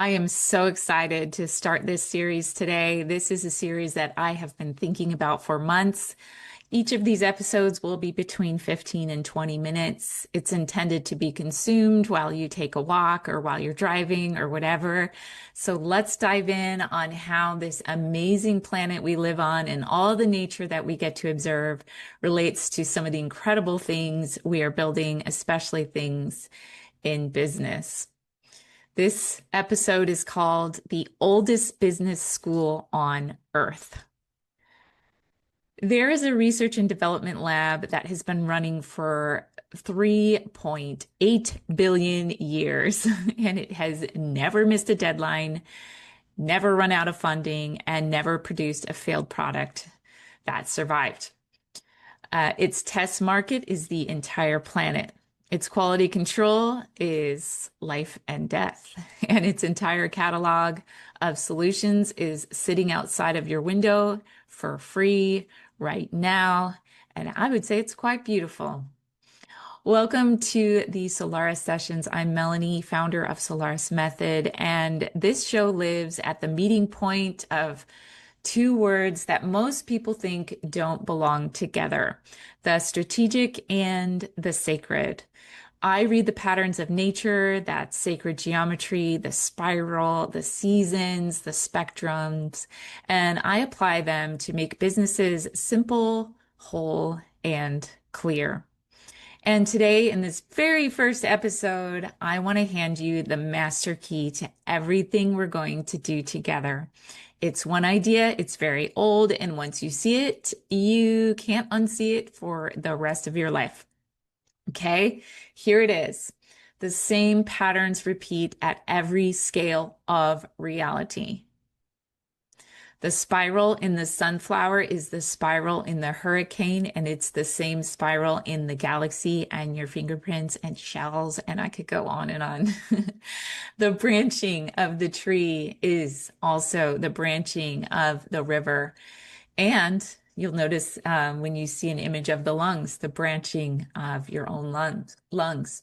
I am so excited to start this series today. This is a series that I have been thinking about for months. Each of these episodes will be between 15 and 20 minutes. It's intended to be consumed while you take a walk or while you're driving or whatever. So let's dive in on how this amazing planet we live on and all the nature that we get to observe relates to some of the incredible things we are building, especially things in business. This episode is called The Oldest Business School on Earth. There is a research and development lab that has been running for 3.8 billion years, and it has never missed a deadline, never run out of funding, and never produced a failed product that survived. Its test market is the entire planet. Its quality control is life and death, and its entire catalog of solutions is sitting outside of your window for free right now. And I would say it's quite beautiful. Welcome to the Solaris Sessions. I'm Melanie, founder of Solaris Method, and this show lives at the meeting point of two words that most people think don't belong together: the strategic and the sacred. I read the patterns of nature, that sacred geometry, the spiral, the seasons, the spectrums, and I apply them to make businesses simple, whole, and clear. And today, in this very first episode, I want to hand you the master key to everything we're going to do together. It's one idea, it's very old, and once you see it, you can't unsee it for the rest of your life. Okay, here it is. The same patterns repeat at every scale of reality. The spiral in the sunflower is the spiral in the hurricane, and it's the same spiral in the galaxy and your fingerprints and shells, and I could go on and on. The branching of the tree is also the branching of the river. And you'll notice when you see an image of the lungs, the branching of your own lungs.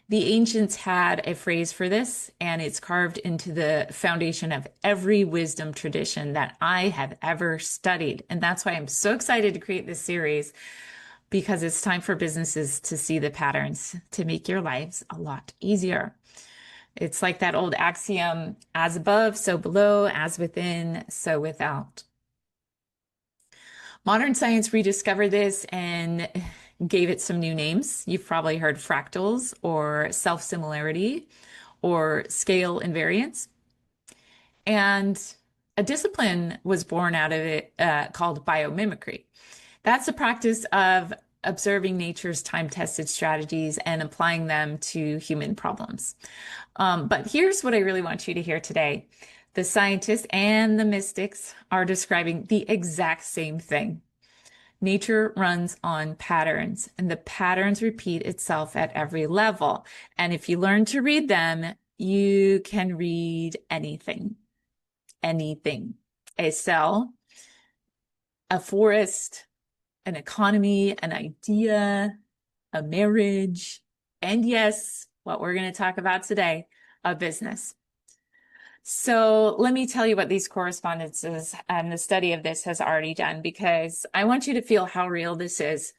The ancients had a phrase for this, and it's carved into the foundation of every wisdom tradition that I have ever studied. And that's why I'm so excited to create this series, because it's time for businesses to see the patterns to make your lives a lot easier. It's like that old axiom, as above, so below, as within, so without. Modern science rediscovered this and gave it some new names. You've probably heard fractals or self-similarity or scale invariance. And a discipline was born out of it called biomimicry. That's the practice of observing nature's time-tested strategies and applying them to human problems. But here's what I really want you to hear today. The scientists and the mystics are describing the exact same thing. Nature runs on patterns, and the patterns repeat itself at every level. And if you learn to read them, you can read anything. Anything. A cell, a forest, an economy, an idea, a marriage, and yes, what we're going to talk about today, a business. So let me tell you what these correspondences and the study of this has already done, because I want you to feel how real this is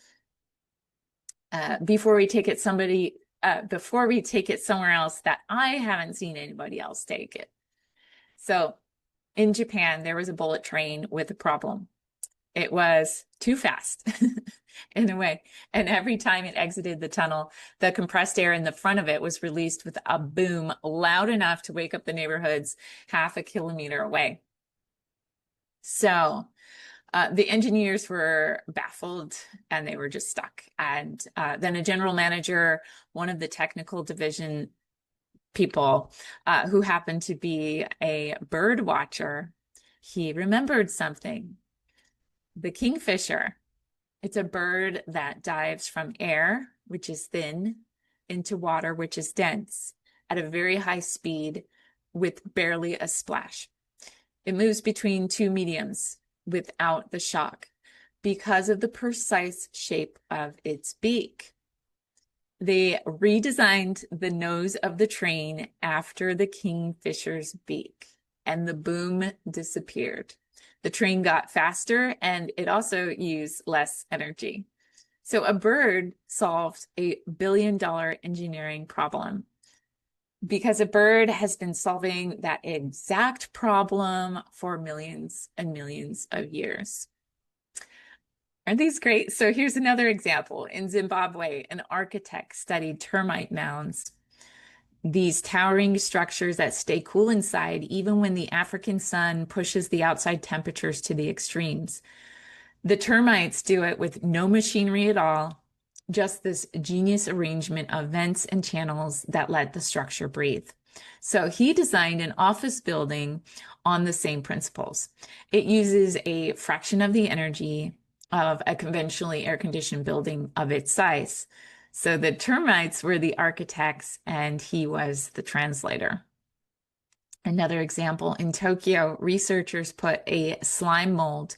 before we take it somewhere else that I haven't seen anybody else take it. So in Japan, there was a bullet train with a problem. It was too fast in a way. And every time it exited the tunnel, the compressed air in the front of it was released with a boom loud enough to wake up the neighborhoods half a kilometer away. So the engineers were baffled and they were just stuck. And then a general manager, one of the technical division people who happened to be a bird watcher, he remembered something. The kingfisher, it's a bird that dives from air, which is thin, into water, which is dense, at a very high speed with barely a splash. It moves between two mediums without the shock because of the precise shape of its beak. They redesigned the nose of the train after the kingfisher's beak, and the boom disappeared. The train got faster and it also used less energy. So a bird solved a $1 billion engineering problem because a bird has been solving that exact problem for millions and millions of years. Aren't these great? So here's another example. In Zimbabwe, an architect studied termite mounds, these towering structures that stay cool inside even when the African sun pushes the outside temperatures to the extremes. The termites do it with no machinery at all, just this genius arrangement of vents and channels that let the structure breathe. So he designed an office building on the same principles. It uses a fraction of the energy of a conventionally air-conditioned building of its size. So the termites were the architects and he was the translator. Another example, in Tokyo, researchers put a slime mold,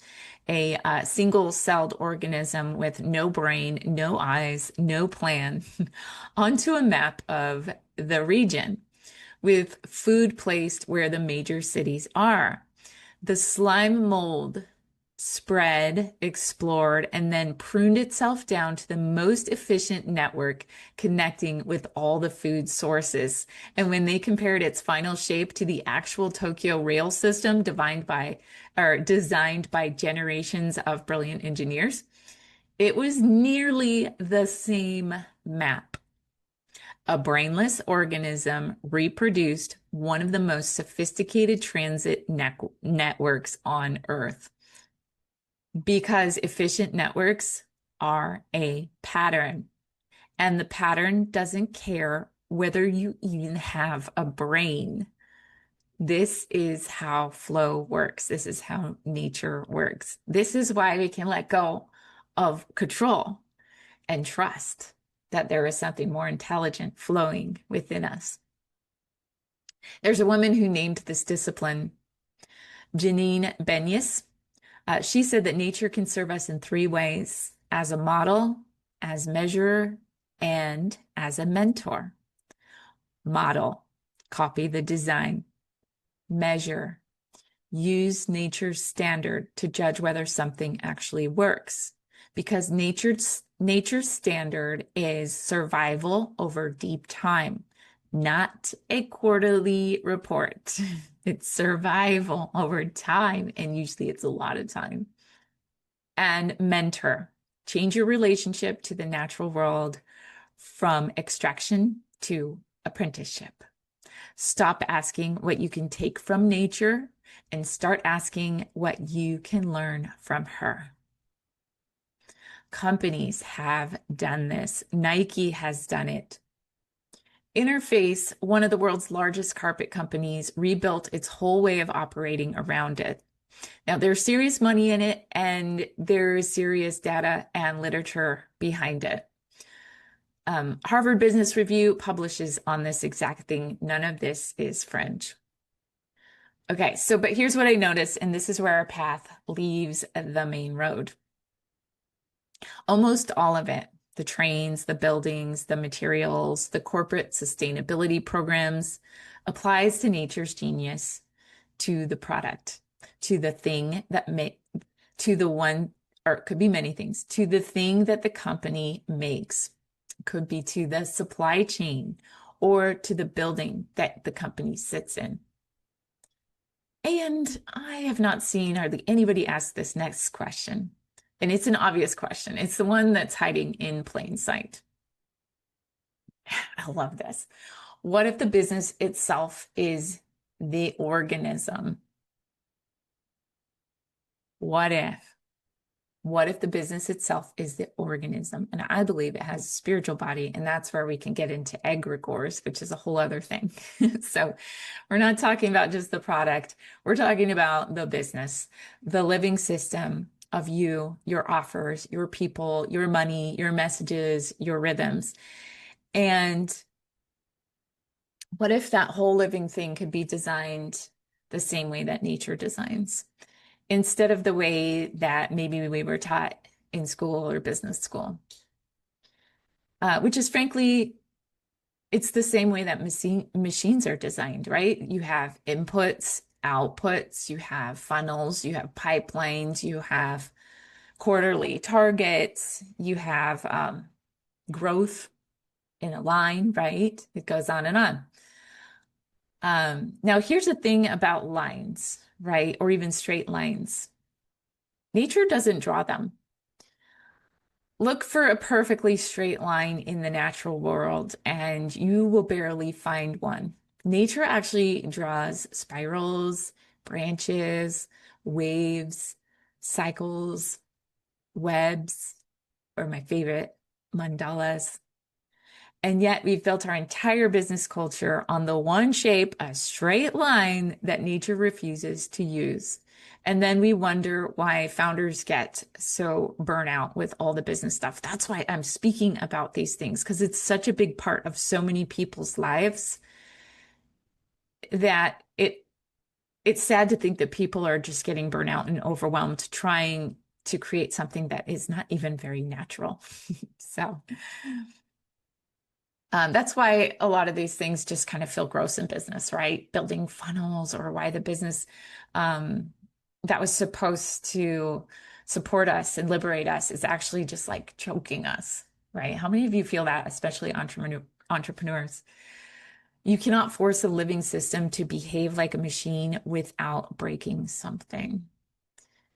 a single-celled organism with no brain, no eyes, no plan, onto a map of the region with food placed where the major cities are. The slime mold spread, explored, and then pruned itself down to the most efficient network connecting with all the food sources. And when they compared its final shape to the actual Tokyo rail system designed by generations of brilliant engineers, it was nearly the same map. A brainless organism reproduced one of the most sophisticated transit networks on Earth. Because efficient networks are a pattern, and the pattern doesn't care whether you even have a brain. This is how flow works. This is how nature works. This is why we can let go of control and trust that there is something more intelligent flowing within us. There's a woman who named this discipline Janine Benyus. She said that nature can serve us in 3 ways: as a model, as measurer, and as a mentor. Model, copy the design. Measure, use nature's standard to judge whether something actually works. Because nature's standard is survival over deep time, not a quarterly report. It's survival over time, and usually it's a lot of time. And mentor, change your relationship to the natural world from extraction to apprenticeship. Stop asking what you can take from nature and start asking what you can learn from her. Companies have done this. Nike has done it. Interface, one of the world's largest carpet companies, rebuilt its whole way of operating around it. Now, there's serious money in it, and there is serious data and literature behind it. Harvard Business Review publishes on this exact thing. None of this is fringe. Okay, but here's what I noticed, and this is where our path leaves the main road. Almost all of it, the trains, the buildings, the materials, the corporate sustainability programs, applies to nature's genius, to the product, to the thing that to the one, or it could be many things, to the thing that the company makes. It could be to the supply chain or to the building that the company sits in. And I have not seen hardly anybody ask this next question. And it's an obvious question. It's the one that's hiding in plain sight. I love this. What if the business itself is the organism? What if? What if the business itself is the organism? And I believe it has a spiritual body, and that's where we can get into egregores, which is a whole other thing. So we're not talking about just the product. We're talking about the business, the living system of you, your offers, your people, your money, your messages, your rhythms. And what if that whole living thing could be designed the same way that nature designs, instead of the way that maybe we were taught in school or business school? which is frankly, it's the same way that machines are designed, right? You have inputs, outputs, you have funnels, you have pipelines, you have quarterly targets, you have growth in a line, right? It goes on and on. Now, here's the thing about lines, right? Or even straight lines. Nature doesn't draw them. Look for a perfectly straight line in the natural world, and you will barely find one. Nature actually draws spirals, branches, waves, cycles, webs, or my favorite, mandalas. And yet we've built our entire business culture on the one shape, a straight line that nature refuses to use. And then we wonder why founders get so burnout with all the business stuff. That's why I'm speaking about these things, because it's such a big part of so many people's lives that it's sad to think that people are just getting burnout and overwhelmed trying to create something that is not even very natural. So that's why a lot of these things just kind of feel gross in business, right? Building funnels, or why the business that was supposed to support us and liberate us is actually just like choking us, right? How many of you feel that, especially entrepreneurs? You cannot force a living system to behave like a machine without breaking something.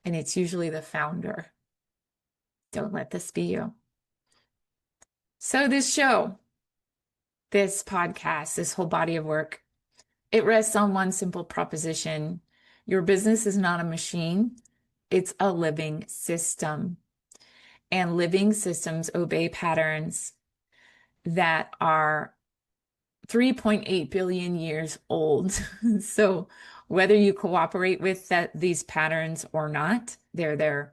And it's usually the founder. Don't let this be you. So this show, this podcast, this whole body of work, it rests on one simple proposition. Your business is not a machine. It's a living system. And living systems obey patterns that are 3.8 billion years old. So whether you cooperate with these patterns or not, they're there.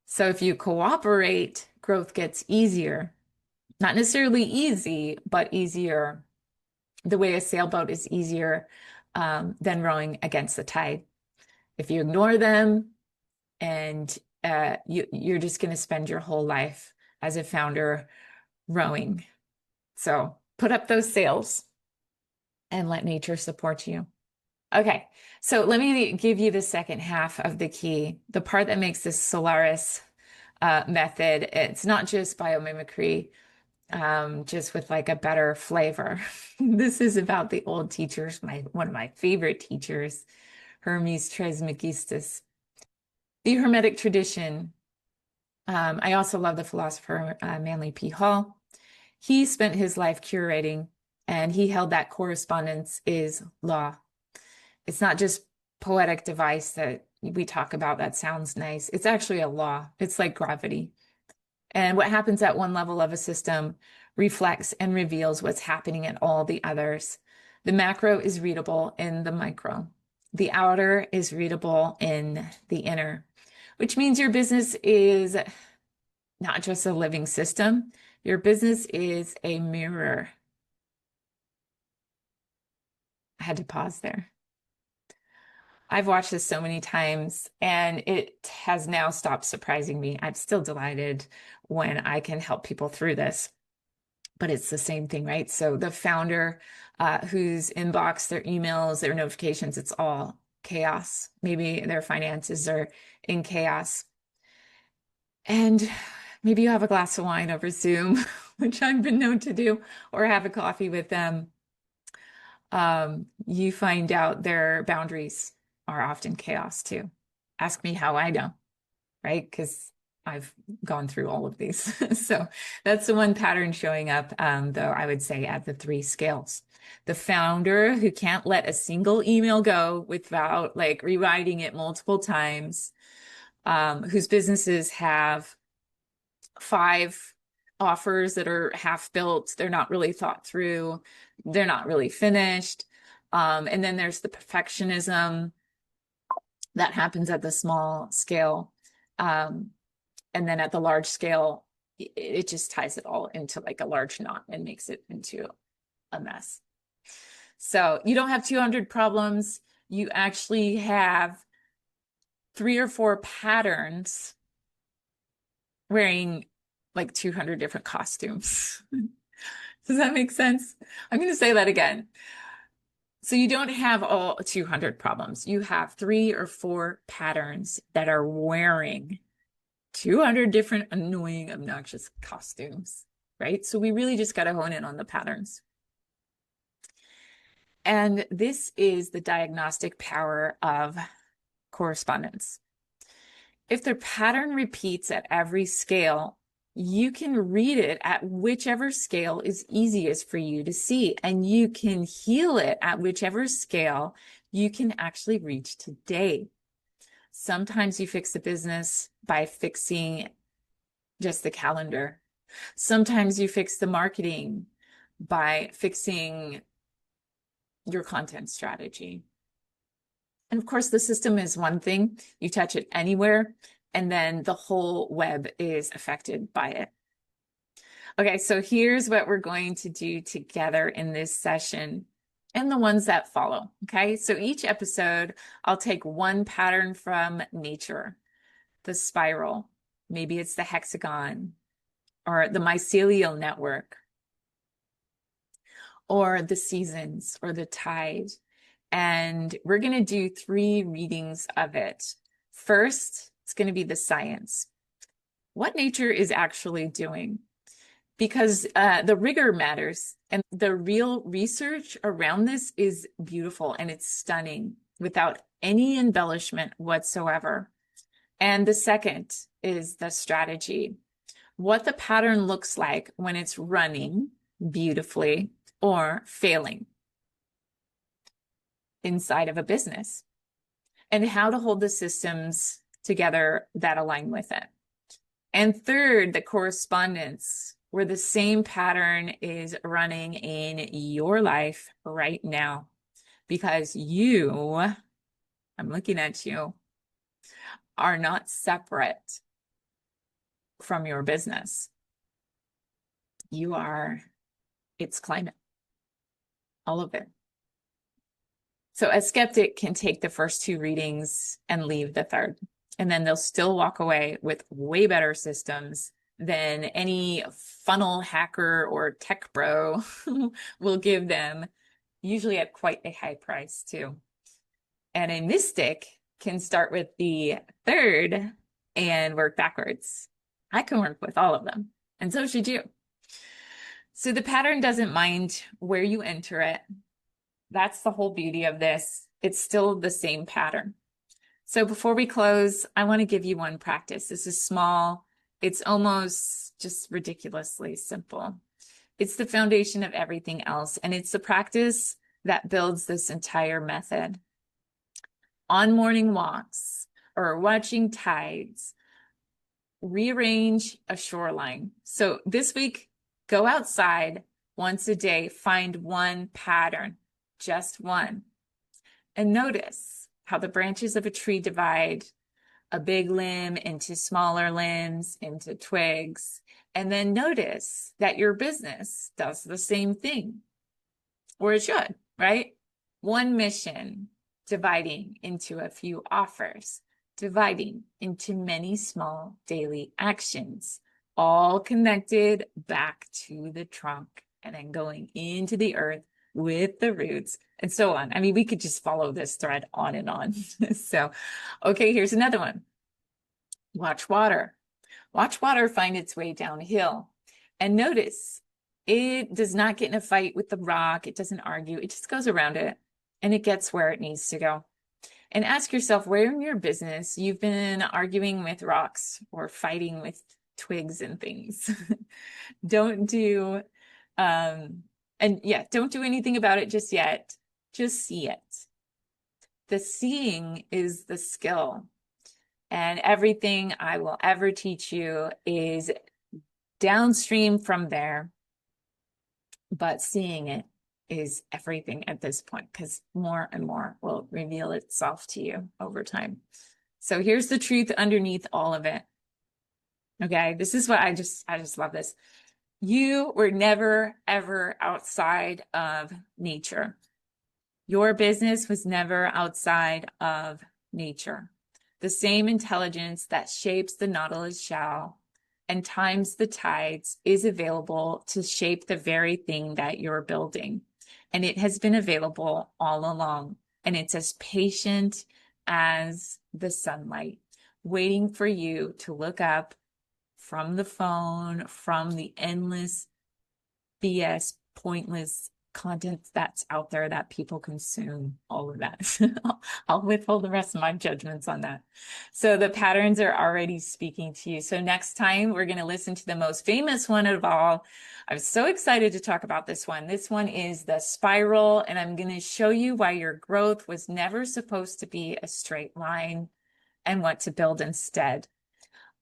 So if you cooperate, growth gets easier. Not necessarily easy, but easier. The way a sailboat is easier than rowing against the tide. If you ignore them, and you're just going to spend your whole life as a founder rowing. So put up those sails and let nature support you. Okay, so let me give you the second half of the key, the part that makes this Solaris method. It's not just biomimicry, just with like a better flavor. This is about the old teachers, one of my favorite teachers, Hermes Trismegistus. The Hermetic tradition. I also love the philosopher Manly P. Hall. He spent his life curating, and he held that correspondence is law. It's not just poetic device that we talk about that sounds nice. It's actually a law. It's like gravity. And what happens at one level of a system reflects and reveals what's happening at all the others. The macro is readable in the micro. The outer is readable in the inner, which means your business is not just a living system. Your business is a mirror. I had to pause there. I've watched this so many times, and it has now stopped surprising me. I'm still delighted when I can help people through this, but it's the same thing, right? So the founder whose inbox, their emails, their notifications, it's all chaos. Maybe their finances are in chaos. And maybe you have a glass of wine over Zoom, which I've been known to do, or have a coffee with them. You find out their boundaries are often chaos too. Ask me how I know, right? Because I've gone through all of these. So that's the one pattern showing up, though, I would say at the 3 scales. The founder who can't let a single email go without like rewriting it multiple times, whose businesses have 5 offers that are half built. They're not really thought through. They're not really finished. And then there's the perfectionism that happens at the small scale. And then at the large scale, it just ties it all into like a large knot and makes it into a mess. So you don't have 200 problems. You actually have 3 or 4 patterns wearing like 200 different costumes. Does that make sense? I'm going to say that again. So you don't have all 200 problems. You have 3 or 4 patterns that are wearing 200 different annoying, obnoxious costumes, right? So we really just got to hone in on the patterns. And this is the diagnostic power of correspondence. If the pattern repeats at every scale, you can read it at whichever scale is easiest for you to see, and you can heal it at whichever scale you can actually reach today. Sometimes you fix the business by fixing just the calendar. Sometimes you fix the marketing by fixing your content strategy. And of course, the system is one thing. You touch it anywhere, and then the whole web is affected by it. Okay, so here's what we're going to do together in this session and the ones that follow. Okay, so each episode, I'll take one pattern from nature, the spiral, maybe it's the hexagon, or the mycelial network, or the seasons, or the tide. And we're going to do 3 readings of it. First, it's going to be the science. What nature is actually doing. Because the rigor matters, and the real research around this is beautiful and it's stunning without any embellishment whatsoever. And the second is the strategy. What the pattern looks like when it's running beautifully or failing inside of a business, and how to hold the systems together that align with it. And third, the correspondence, where the same pattern is running in your life right now, because you, I'm looking at you, are not separate from your business. You are its climate, all of it. So a skeptic can take the first 2 readings and leave the third, and then they'll still walk away with way better systems than any funnel hacker or tech bro will give them, usually at quite a high price too. And a mystic can start with the third and work backwards. I can work with all of them, and so should you. So the pattern doesn't mind where you enter it. That's the whole beauty of this. It's still the same pattern. So before we close, I want to give you one practice. This is small. It's almost just ridiculously simple. It's the foundation of everything else, and it's the practice that builds this entire method. On morning walks or watching tides, rearrange a shoreline. So this week, go outside once a day, find one pattern, just one, and notice how the branches of a tree divide a big limb into smaller limbs, into twigs, and then notice that your business does the same thing, or it should, right? One mission dividing into a few offers, dividing into many small daily actions, all connected back to the trunk, and then going into the earth with the roots, and so on. I mean, we could just follow this thread on and on. So, okay, here's another one. Watch water. Watch water find its way downhill. And notice, it does not get in a fight with the rock. It doesn't argue. It just goes around it, and it gets where it needs to go. And ask yourself, where in your business you've been arguing with rocks or fighting with twigs and things. Don't do don't do anything about it just yet. Just see it. The seeing is the skill. And everything I will ever teach you is downstream from there. But seeing it is everything at this point, because more and more will reveal itself to you over time. So here's the truth underneath all of it. Okay, this is what I just love this. You were never, ever outside of nature. Your business was never outside of nature. The same intelligence that shapes the Nautilus shell and times the tides is available to shape the very thing that you're building. And it has been available all along. And it's as patient as the sunlight, waiting for you to look up from the phone, from the endless BS, pointless content that's out there that people consume, all of that. I'll withhold the rest of my judgments on that. So the patterns are already speaking to you. So next time we're going to listen to the most famous one of all. I'm so excited to talk about this one. This one is the spiral, and I'm going to show you why your growth was never supposed to be a straight line and what to build instead.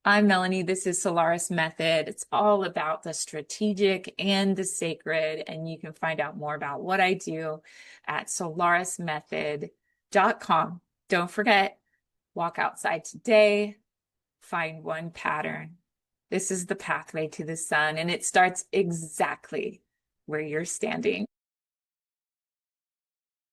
I'm Melanie. This is Solaris Method. It's all about the strategic and the sacred. And you can find out more about what I do at solarismethod.com. Don't forget, walk outside today, find one pattern. This is the pathway to the sun, and it starts exactly where you're standing.